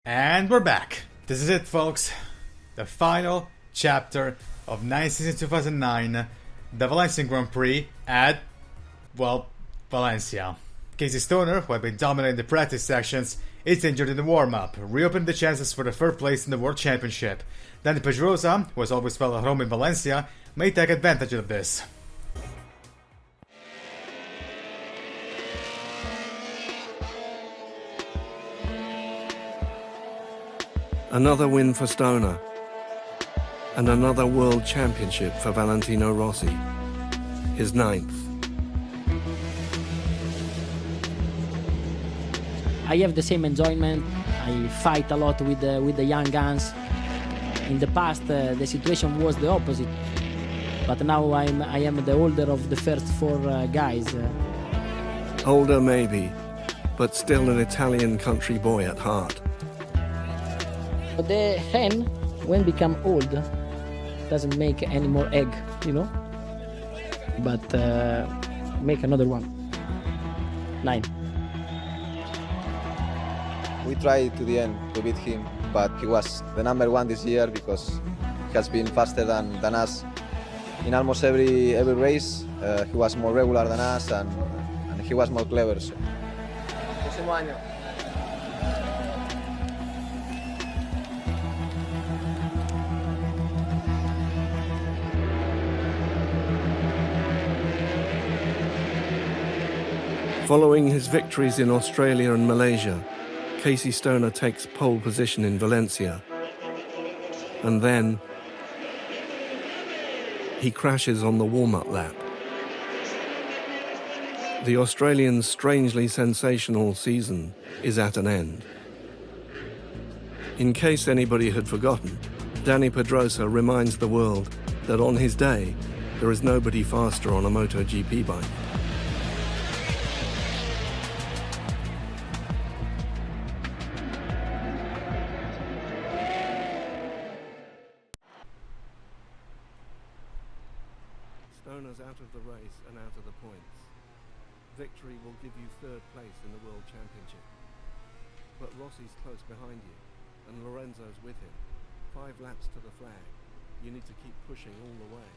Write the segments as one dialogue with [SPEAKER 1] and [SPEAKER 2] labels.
[SPEAKER 1] And we're back. This is it, folks. The final chapter of 9th season 2009, the Valencian Grand Prix at, well, Valencia. Casey Stoner, who had been dominating the practice sections, is injured in the warm-up, reopening the chances for the third place in the World Championship. Dani Pedrosa, who has always felt at home in Valencia, may take advantage of this.
[SPEAKER 2] Another win for Stoner, and another World Championship for Valentino Rossi, his 9th.
[SPEAKER 3] I have the same enjoyment. I fight a lot with the young guns. In the past, the situation was the opposite, but now I am the older of the first four guys.
[SPEAKER 2] Older maybe, but still an Italian country boy at heart.
[SPEAKER 3] The hen, when become old, doesn't make any more egg, you know, but make another one. 9.
[SPEAKER 4] We tried to the end to beat him, but he was the number 1 this year because he has been faster than us in almost every race. He was more regular than us, and he was more clever. So.
[SPEAKER 2] Following his victories in Australia and Malaysia, Casey Stoner takes pole position in Valencia. And then he crashes on the warm-up lap. The Australian's strangely sensational season is at an end. In case anybody had forgotten, Dani Pedrosa reminds the world that on his day, there is nobody faster on a MotoGP bike. Stoner's out of the race and out of the points. Victory will give you 3rd place in the World Championship. But Rossi's close behind you, and Lorenzo's with him. 5 laps to the flag. You need to keep pushing all the way.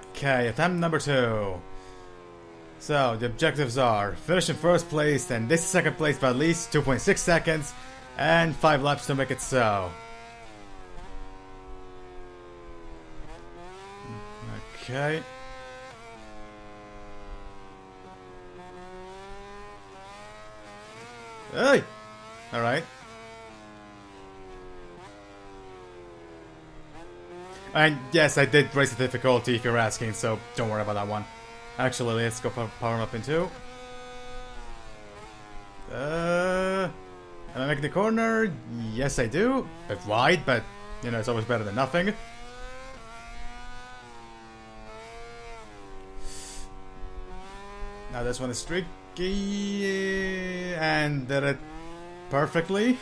[SPEAKER 1] Okay, attempt number 2. So, the objectives are finish in 1st place, and this is 2nd place by at least 2.6 seconds, and 5 laps to make it so. Okay. Hey! Alright. And yes, I did raise the difficulty if you're asking, so don't worry about that one. Actually, let's go power up in 2. Am I making the corner? Yes, I do. Bit wide, but, you know, it's always better than nothing. Now this one is tricky, and did it perfectly.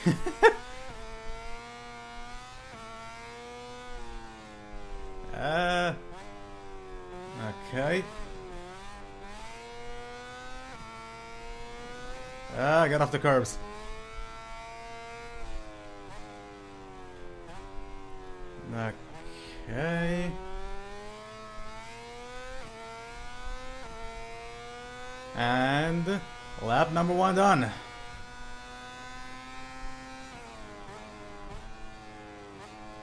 [SPEAKER 1] Okay. Get off the curbs. Okay. And lap number 1 done.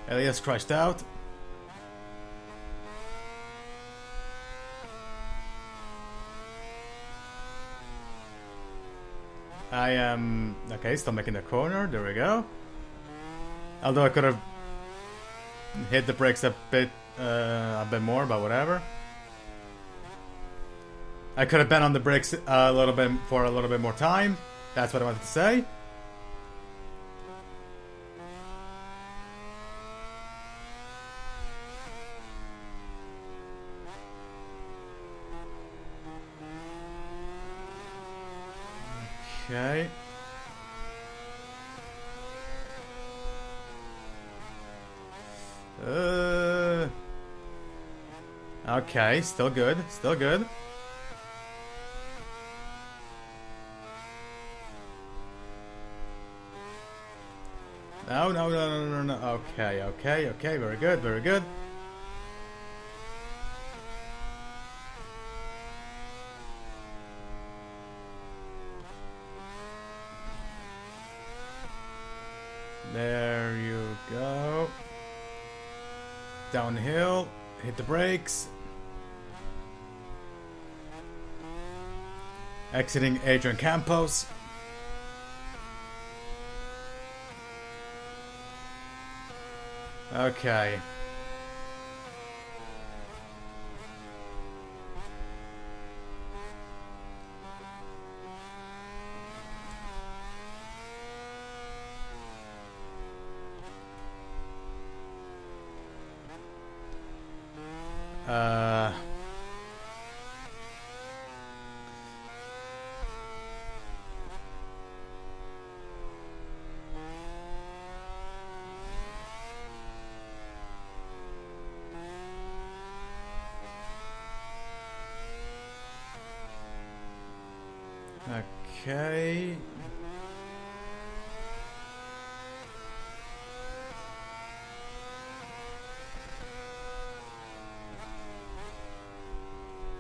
[SPEAKER 1] Elias crashed out. I am okay, still making the corner. There we go. Although I could have hit the brakes a bit more, but whatever. I could have been on the brakes a little bit for a little bit more time. That's what I wanted to say. Okay. Okay, still good, still good. No, no, no, no, no, no. Okay, okay, okay. Very good, very good. There you go. Downhill. Hit the brakes. Exiting Adrian Campos. Okay. Uh... Okay.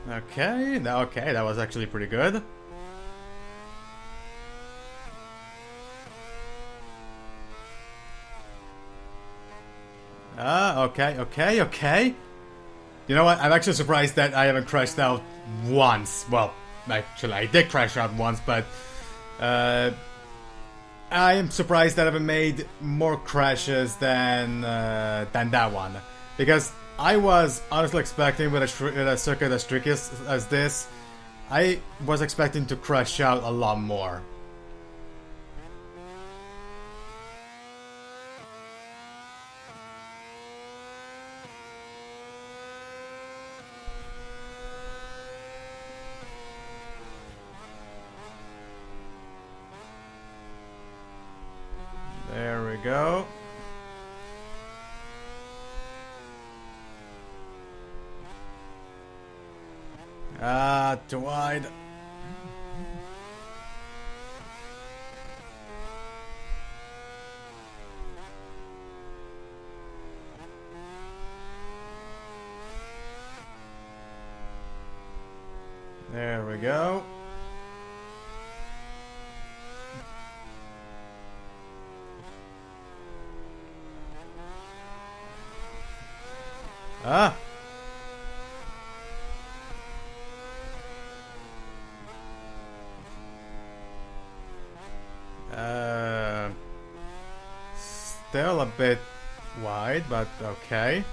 [SPEAKER 1] Okay, okay, that was actually pretty good. Okay, okay, okay. You know what? I'm actually surprised that I haven't crashed out once. Well, actually, I did crash out once, but I am surprised that I haven't made more crashes than that one, because I was honestly expecting with a circuit as tricky as this, I was expecting to crash out a lot more. There we go. Too wide. There we go. Ah! Still a bit wide, but okay.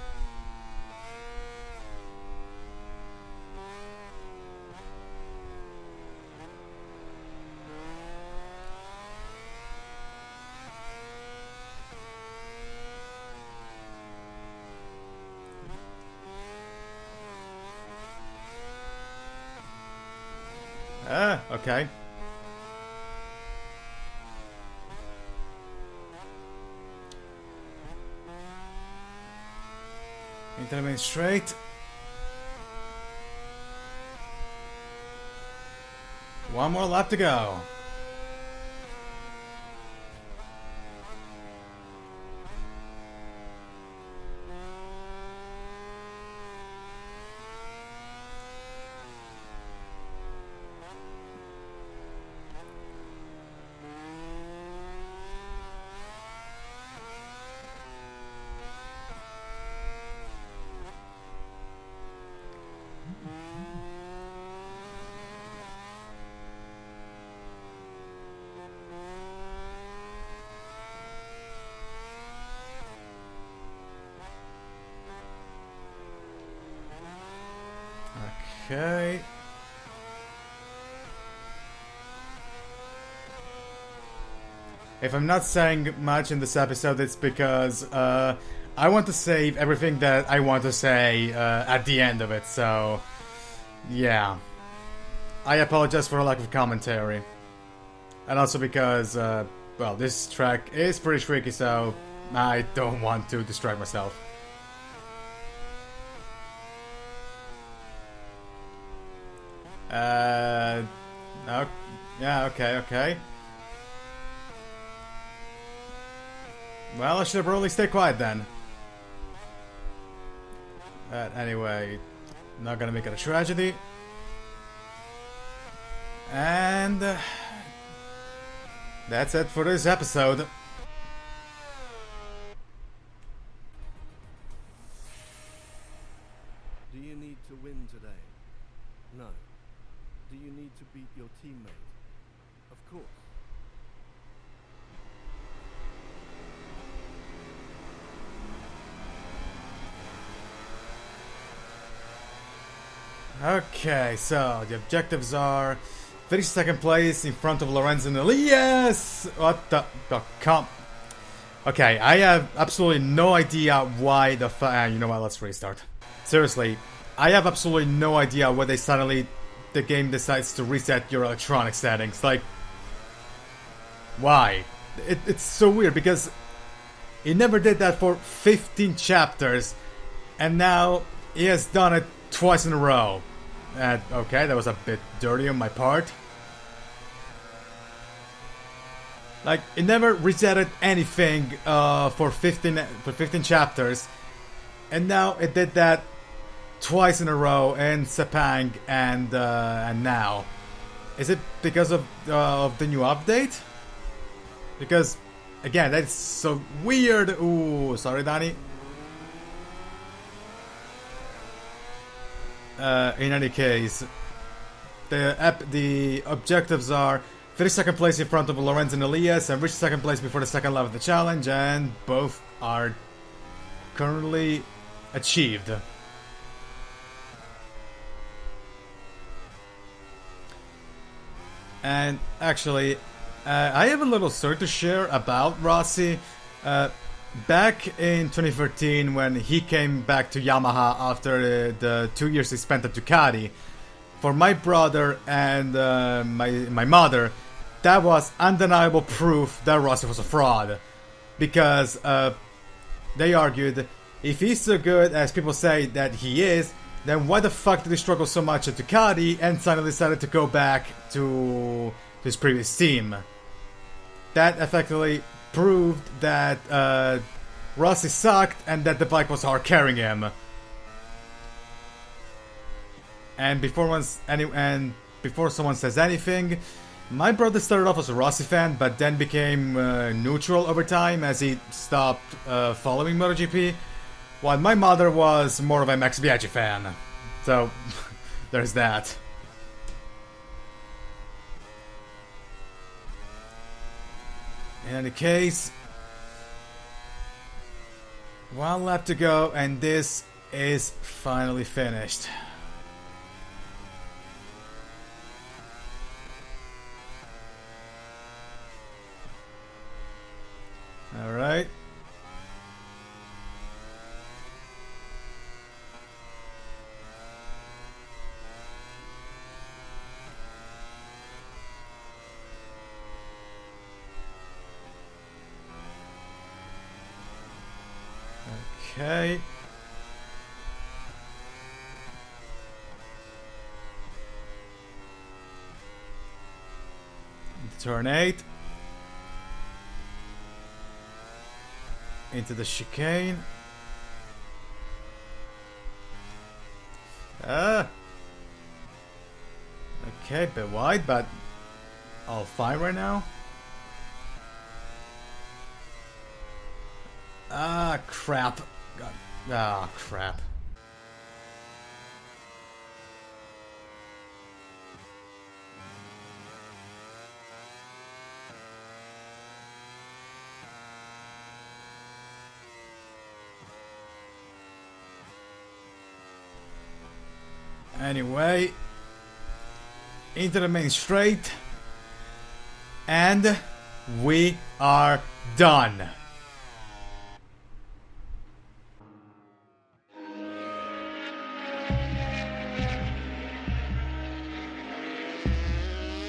[SPEAKER 1] Okay. Into the main straight. One more lap to go. Okay. If I'm not saying much in this episode, it's because I want to save everything that I want to say at the end of it, so yeah. I apologize for a lack of commentary. And also because, well, this track is pretty tricky, so I don't want to distract myself. No, yeah, okay, okay. Well, I should have probably stayed quiet then. But anyway, not gonna make it a tragedy. And that's it for this episode.
[SPEAKER 2] Do you need to win today? No. Do you need to beat your teammate? Of course.
[SPEAKER 1] Okay, so the objectives are finish second place in front of Lorenzo and Elias. What the come? Okay, I have absolutely no idea why the you know what? Let's restart. Seriously, I have absolutely no idea why the game decides to reset your electronic settings. Like, why? It's so weird because he never did that for 15 chapters, and now he has done it twice in a row. Okay, that was a bit dirty on my part. Like, it never resetted anything for 15 chapters, and now it did that twice in a row in Sepang and now. Is it because of the new update? Because again, that's so weird. Ooh, sorry, Danny. In any case, the objectives are finish second place in front of Lorenzo and Elias and reach second place before the second lap of the challenge, and both are currently achieved. And actually, I have a little story to share about Rossi. Back in 2013, when he came back to Yamaha after the 2 years he spent at Ducati, for my brother and my mother, that was undeniable proof that Rossi was a fraud. Because they argued, if he's so good as people say that he is, then why the fuck did he struggle so much at Ducati and suddenly decided to go back to his previous team? That effectively proved that Rossi sucked and that the bike was hard carrying him. And before someone says anything, my brother started off as a Rossi fan, but then became neutral over time as he stopped following MotoGP, while my mother was more of a Max Biaggi fan. So, there's that. In any case, one lap to go, and this is finally finished. All right. Okay. Turn 8. Into the chicane. Okay, bit wide, but all fine right now. Ah, crap. God. Ah, crap. Anyway, into the main straight, and we are done.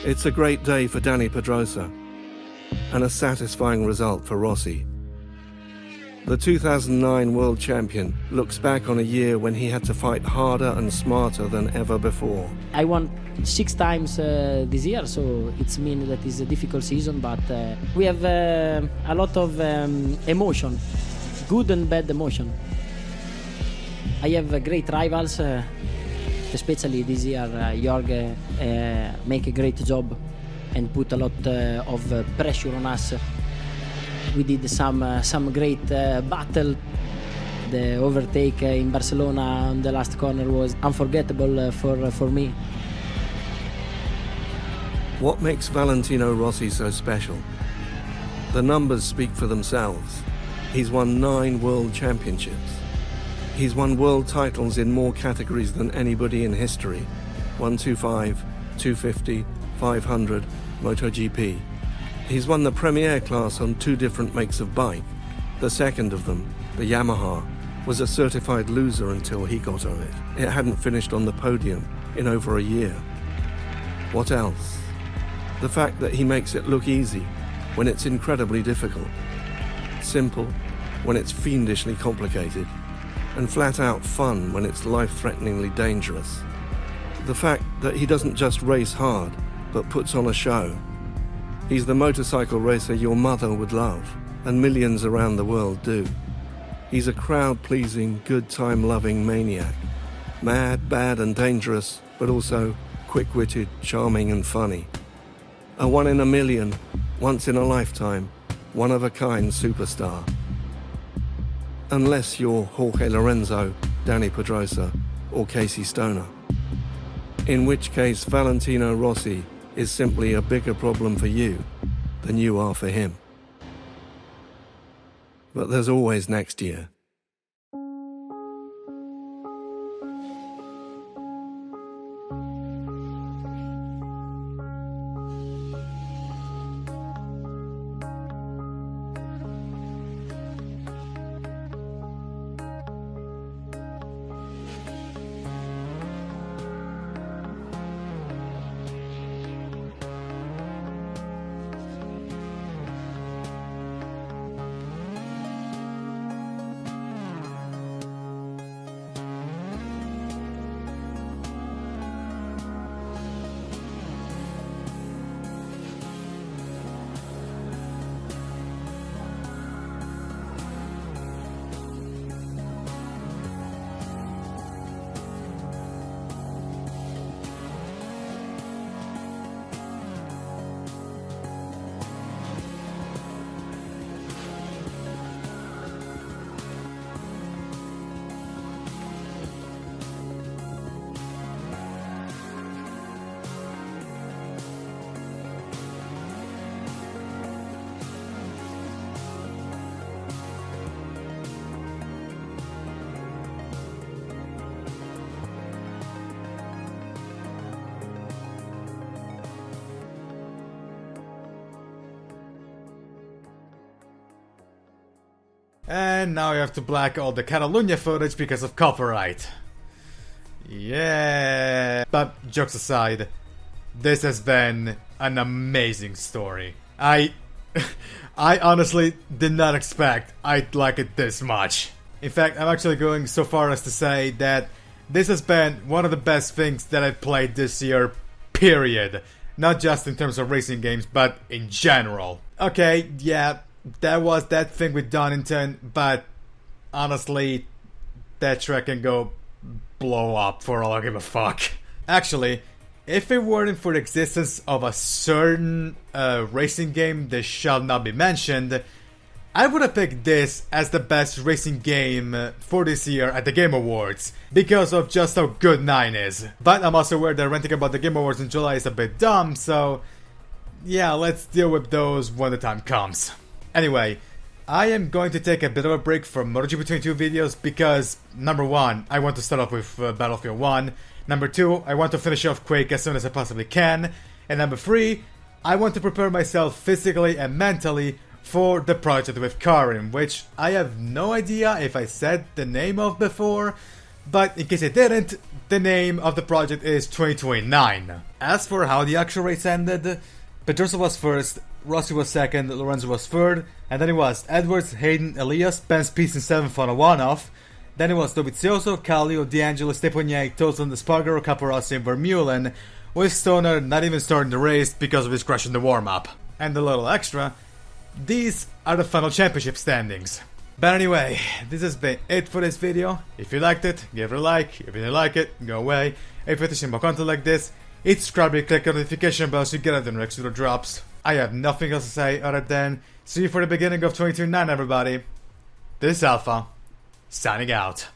[SPEAKER 2] It's a great day for Dani Pedrosa and a satisfying result for Rossi. The 2009 world champion looks back on a year when he had to fight harder and smarter than ever before.
[SPEAKER 3] I won 6 times this year, so it's mean that it's a difficult season, but we have a lot of emotion, good and bad emotion. I have great rivals, especially this year. Jorge make a great job and put a lot of pressure on us. We did some great battle. The overtake in Barcelona on the last corner was unforgettable for me.
[SPEAKER 2] What makes Valentino Rossi so special? The numbers speak for themselves. He's won 9 world championships. He's won world titles in more categories than anybody in history. 125, 250, 500, MotoGP. He's won the Premier class on 2 different makes of bike. The second of them, the Yamaha, was a certified loser until he got on it. It hadn't finished on the podium in over a year. What else? The fact that he makes it look easy when it's incredibly difficult. Simple when it's fiendishly complicated. And flat out fun when it's life-threateningly dangerous. The fact that he doesn't just race hard, but puts on a show. He's the motorcycle racer your mother would love, and millions around the world do. He's a crowd-pleasing, good-time-loving maniac. Mad, bad and dangerous, but also quick-witted, charming and funny. A one-in-a-million, once-in-a-lifetime, one-of-a-kind superstar. Unless you're Jorge Lorenzo, Danny Pedrosa, or Casey Stoner. In which case Valentino Rossi is simply a bigger problem for you than you are for him. But there's always next year.
[SPEAKER 1] And now you have to black all the Catalunya footage because of copyright. Yeah. But jokes aside, this has been an amazing story. I honestly did not expect I'd like it this much. In fact, I'm actually going so far as to say that this has been one of the best things that I've played this year, period. Not just in terms of racing games, but in general. Okay, yeah, that was that thing with Donington, but honestly, that track can go blow up for all I give a fuck. Actually, if it weren't for the existence of a certain racing game that shall not be mentioned, I would have picked this as the best racing game for this year at the Game Awards, because of just how good 9 is. But I'm also aware that ranting about the Game Awards in July is a bit dumb, so yeah, let's deal with those when the time comes. Anyway, I am going to take a bit of a break from MotoGP 22 videos because, number 1, I want to start off with Battlefield 1, number 2, I want to finish off Quake as soon as I possibly can, and number 3, I want to prepare myself physically and mentally for the project with Karim, which I have no idea if I said the name of before, but in case I didn't, the name of the project is 2029. As for how the actual race ended, Pedrosa was first, Rossi was second, Lorenzo was third, and then it was Edwards, Hayden, Elias, Ben Spies in 7th on a one-off. Then it was Dovizioso, Kallio, D'Angelo, Steponiak, Tosun, Spargaro, Caporossi, and Vermeulen, with Stoner not even starting the race because of his crash in the warm-up. And a little extra, these are the final championship standings. But anyway, this has been it for this video. If you liked it, give it a like. If you didn't like it, go away. If you're interested in more content like this, hit subscribe and click the notification bell so you get it when the next video drops. I have nothing else to say other than see you for the beginning of 2029, everybody. This is Alpha, signing out.